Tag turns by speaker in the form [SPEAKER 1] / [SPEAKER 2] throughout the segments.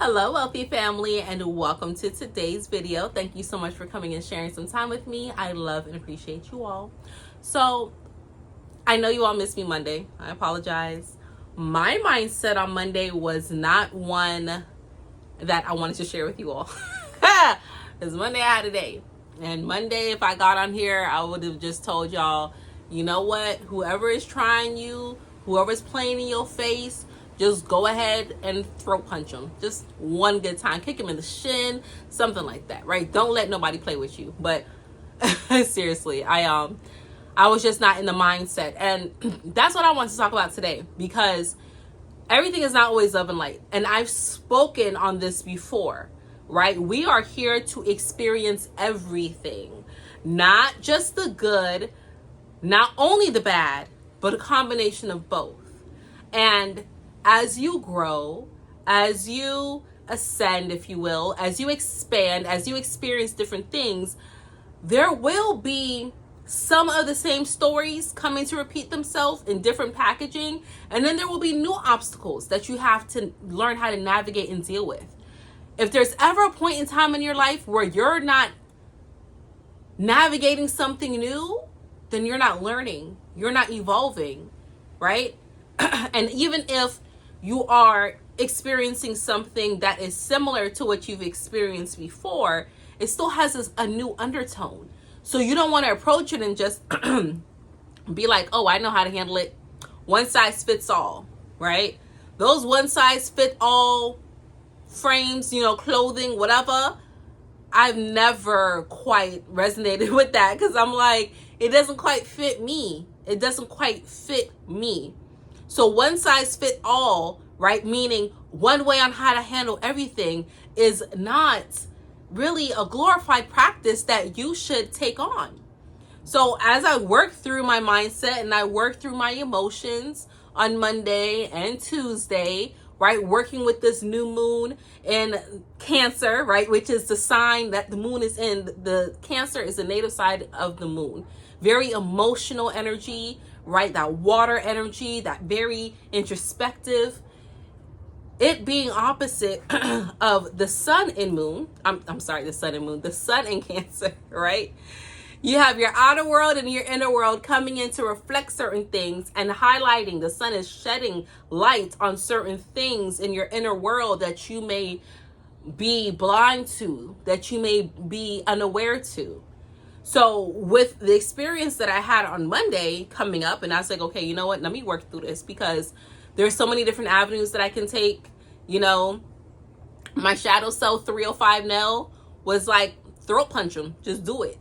[SPEAKER 1] Hello, wealthy family, and welcome to today's video. Thank you so much for coming and sharing some time with me. I love and appreciate you all. So I know you all missed me Monday. I apologize. My mindset on Monday was not one that I wanted to share with you all. Because Monday I had a day. And Monday, if I got on here, I would have just told y'all, you know what? Whoever is trying you, whoever's playing in your face, just go ahead and throat punch them. Just one good time. Kick them in the shin, something like that, right? Don't let nobody play with you. But seriously, I was just not in the mindset. And that's what I want to talk about today, because everything is not always love and light. And I've spoken on this before, right? We are here to experience everything, not just the good, not only the bad, but a combination of both. And as you grow, as you ascend, if you will, as you expand, as you experience different things, there will be some of the same stories coming to repeat themselves in different packaging. And then there will be new obstacles that you have to learn how to navigate and deal with. If there's ever a point in time in your life where you're not navigating something new, then you're not learning, you're not evolving, right? And even if you are experiencing something that is similar to what you've experienced before, it still has a new undertone. So you don't want to approach it and just be like, oh, I know how to handle it. One size fits all, right? Those one size fit all frames, clothing, whatever, I've never quite resonated with that, because I'm like, it doesn't quite fit me. It doesn't quite fit me. So one size fit all, right? Meaning one way on how to handle everything is not really a glorified practice that you should take on. So as I work through my mindset and I work through my emotions on Monday and Tuesday, right? Working with this new moon in Cancer, right? Which is the sign that the moon is in. The Cancer is the native side of the moon. Very emotional energy, right? That water energy, that very introspective. It being opposite of the sun in moon. I'm sorry, the sun and moon. The sun in Cancer, right? You have your outer world and your inner world coming in to reflect certain things and highlighting. The sun is shedding light on certain things in your inner world that you may be blind to, that you may be unaware to. So with the experience that I had on Monday coming up, and I was like, okay, you know what? Let me work through this, because there's so many different avenues that I can take. My shadow self 305 Nell was like, throat punch him, just do it.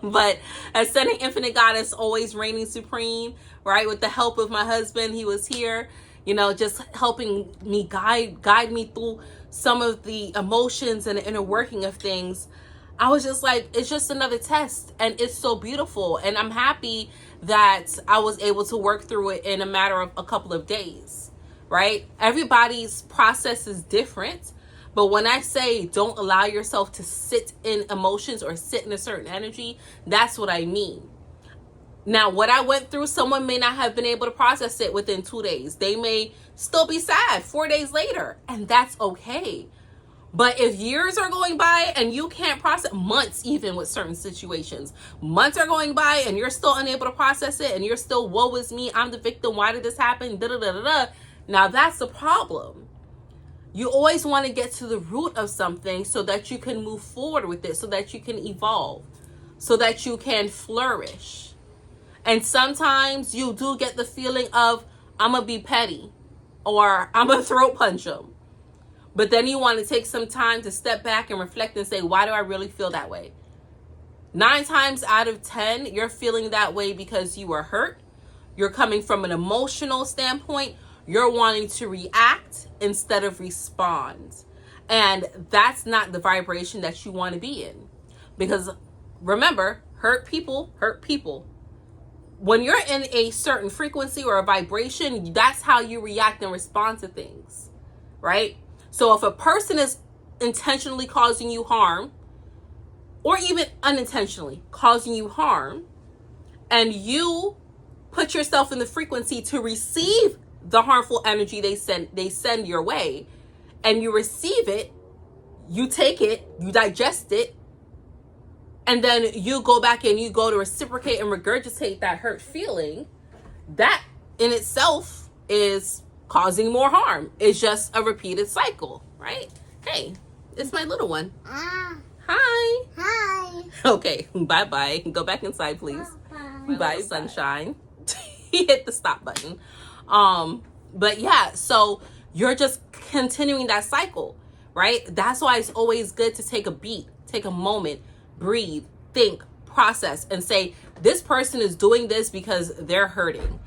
[SPEAKER 1] But Ascending Infinite Goddess, always reigning supreme, right? With the help of my husband, he was here, just helping me guide me through some of the emotions and the inner working of things. I was just like, it's just another test, and it's so beautiful. And I'm happy that I was able to work through it in a matter of a couple of days, right? Everybody's process is different. But when I say don't allow yourself to sit in emotions or sit in a certain energy, that's what I mean. Now, what I went through, someone may not have been able to process it within 2 days. They may still be sad 4 days later, and that's okay. But if years are going by and you can't process, months even with certain situations, months are going by and you're still unable to process it, and you're still, woe is me, I'm the victim, why did this happen, da-da-da-da-da. Now that's the problem. You always want to get to the root of something so that you can move forward with it, so that you can evolve, so that you can flourish. And sometimes you do get the feeling of, I'm going to be petty, or I'm going to throat punch them. But then you want to take some time to step back and reflect and say, why do I really feel that way? 9 times out of 10, you're feeling that way because you were hurt. You're coming from an emotional standpoint. You're wanting to react instead of respond. And that's not the vibration that you want to be in. Because remember, hurt people hurt people. When you're in a certain frequency or a vibration, that's how you react and respond to things, right? So if a person is intentionally causing you harm, or even unintentionally causing you harm, and you put yourself in the frequency to receive the harmful energy they send your way, and you receive it, you take it, you digest it, and then you go back and you go to reciprocate and regurgitate that hurt feeling, that in itself is causing more harm. It's just a repeated cycle, right? Hey, it's my little one. Hi.
[SPEAKER 2] Hi.
[SPEAKER 1] Okay, bye-bye. Go back inside, please. Bye, sunshine. He hit the stop button. But yeah, so you're just continuing that cycle, right? That's why it's always good to take a beat, take a moment, breathe, think, process, and say, this person is doing this because they're hurting.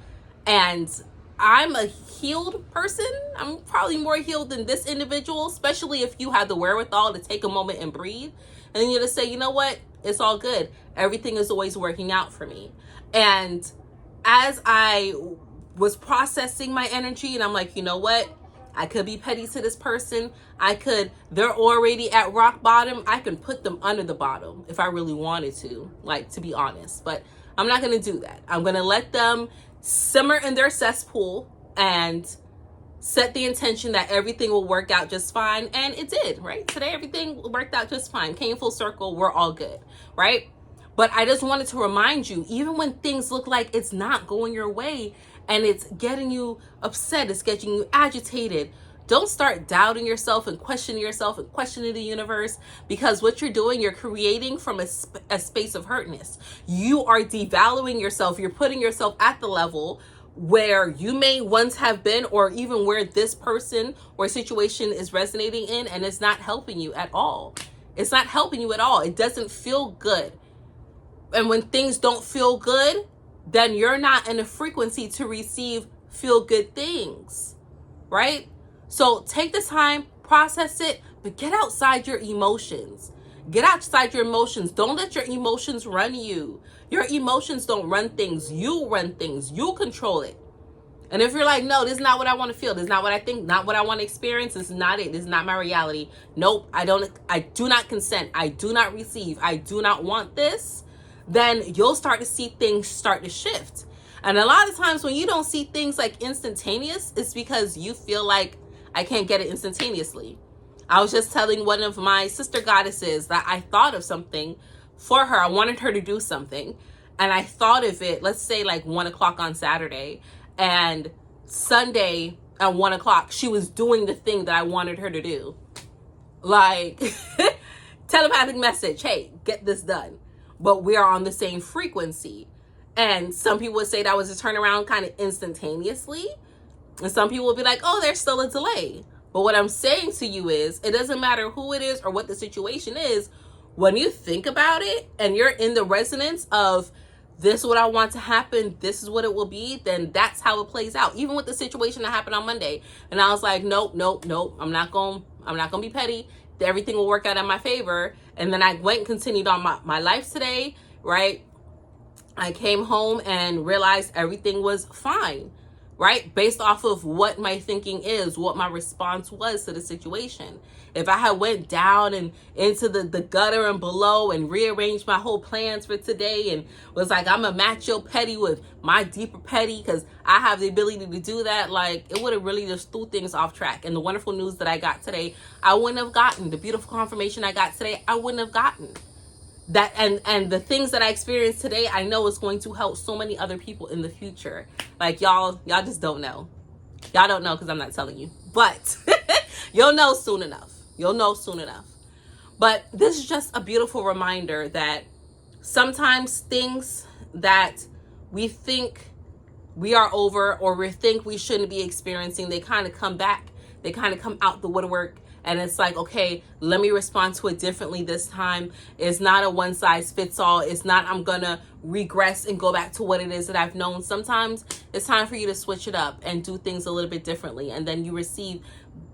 [SPEAKER 1] And I'm a healed person. I'm probably more healed than this individual, especially if you have the wherewithal to take a moment and breathe. And then you just say, you know what? It's all good. Everything is always working out for me. And as I was processing my energy, and I'm like, you know what? I could be petty to this person. They're already at rock bottom. I can put them under the bottom if I really wanted to, like, to be honest. But I'm not going to do that. I'm going to let them simmer in their cesspool and set the intention that everything will work out just fine. And it did, right? Today, everything worked out just fine. Came full circle. We're all good, right? But I just wanted to remind you, even when things look like it's not going your way, and it's getting you upset, it's getting you agitated, don't start doubting yourself and questioning the universe, because what you're doing, you're creating from a space of hurtness. You are devaluing yourself. You're putting yourself at the level where you may once have been, or even where this person or situation is resonating in, and it's not helping you at all. It's not helping you at all. It doesn't feel good. And when things don't feel good, then you're not in a frequency to receive feel good things, right? So take the time, process it, but get outside your emotions. Get outside your emotions. Don't let your emotions run you. Your emotions don't run things. You run things. You control it. And if you're like, no, this is not what I want to feel, this is not what I think, not what I want to experience, this is not it, this is not my reality. Nope, I do not consent. I do not receive. I do not want this. Then you'll start to see things start to shift. And a lot of times when you don't see things like instantaneous, it's because you feel like, I can't get it instantaneously. I was just telling one of my sister goddesses that I thought of something for her. I wanted her to do something. And I thought of it, let's say like 1 o'clock on Saturday. And Sunday at 1 o'clock, she was doing the thing that I wanted her to do. Like, telepathic message, hey, get this done. But we are on the same frequency. And some people would say that was a turnaround kind of instantaneously. And some people would be like, oh, there's still a delay. But what I'm saying to you is, it doesn't matter who it is or what the situation is. When you think about it and you're in the resonance of, this is what I want to happen, this is what it will be, then that's how it plays out. Even with the situation that happened on Monday. And I was like, nope. I'm not going to be petty. Everything will work out in my favor. And then I went and continued on my life today, right? I came home and realized everything was fine, right? Based off of what my thinking is, what my response was to the situation. If I had went down and into the gutter and below and rearranged my whole plans for today and was like, I'm gonna match your petty with my deeper petty because I have the ability to do that, like, it would have really just threw things off track. And the wonderful news that I got today, I wouldn't have gotten. The beautiful confirmation I got today, I wouldn't have gotten. That and the things that I experienced today, I know is going to help so many other people in the future. Like, y'all just don't know. Y'all don't know because I'm not telling you. But you'll know soon enough. You'll know soon enough. But this is just a beautiful reminder that sometimes things that we think we are over or we think we shouldn't be experiencing, they kind of come back. They kind of come out the woodwork And it's like, okay, let me respond to it differently this time. It's not a one size fits all. It's not, I'm gonna regress and go back to what it is that I've known. Sometimes it's time for you to switch it up and do things a little bit differently. And then you receive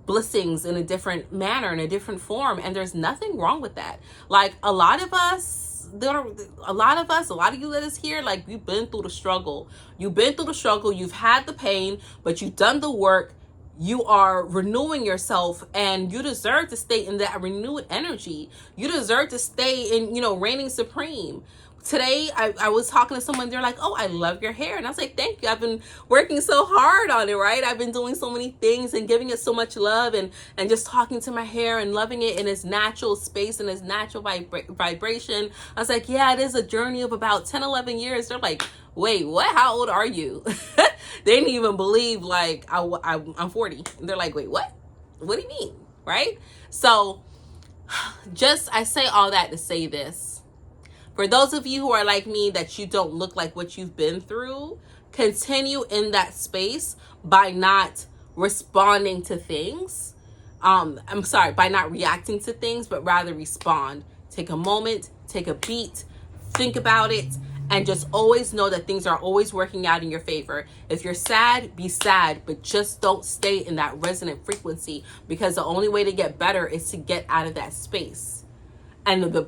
[SPEAKER 1] blessings in a different manner, in a different form. And there's nothing wrong with that. Like a lot of you that is here, like you've been through the struggle. You've been through the struggle. You've had the pain, but you've done the work. You are renewing yourself, and you deserve to stay in that renewed energy. You deserve to stay in, reigning supreme. Today, I was talking to someone, they're like, oh, I love your hair. And I was like, thank you. I've been working so hard on it, right? I've been doing so many things and giving it so much love and just talking to my hair and loving it in its natural space and its natural vibration. I was like, yeah, it is a journey of about 10, 11 years. They're like, wait, what? How old are you? They didn't even believe, like, I'm 40. And they're like, wait, what? What do you mean? Right? So I say all that to say this. For those of you who are like me, that you don't look like what you've been through, continue in that space by not responding to things. By not reacting to things, but rather respond. Take a moment, take a beat, think about it, and just always know that things are always working out in your favor. If you're sad, be sad, but just don't stay in that resonant frequency, because the only way to get better is to get out of that space. And the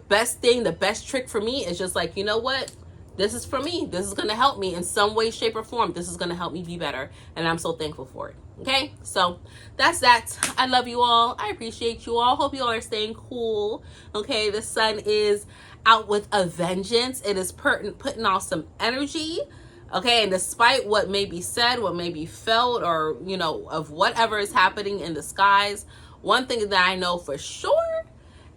[SPEAKER 1] best trick for me is just like, you know what? This is for me. This is going to help me in some way, shape, or form. This is going to help me be better. And I'm so thankful for it. Okay? So that's that. I love you all. I appreciate you all. Hope you all are staying cool. Okay? The sun is out with a vengeance. It is putting off some energy. Okay? And despite what may be said, what may be felt, or, of whatever is happening in the skies, one thing that I know for sure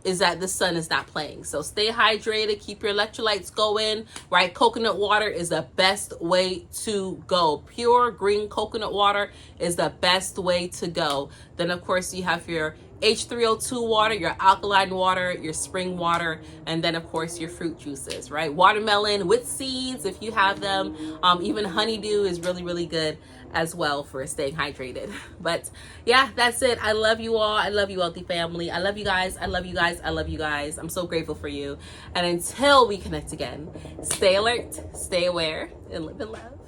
[SPEAKER 1] is that the sun is not playing. So stay hydrated, keep your electrolytes going, right? Coconut water is the best way to go. Pure green coconut water is the best way to go. Then of course you have your H3O2 water, your alkaline water, your spring water, and then of course your fruit juices, right? Watermelon with seeds if you have them. Even honeydew is really, really good as well for staying hydrated. But yeah, that's it. I love you all. I love you, Wealthy family. I love you guys. I love you guys. I love you guys. I'm so grateful for you. And until we connect again, stay alert, stay aware, and live in love.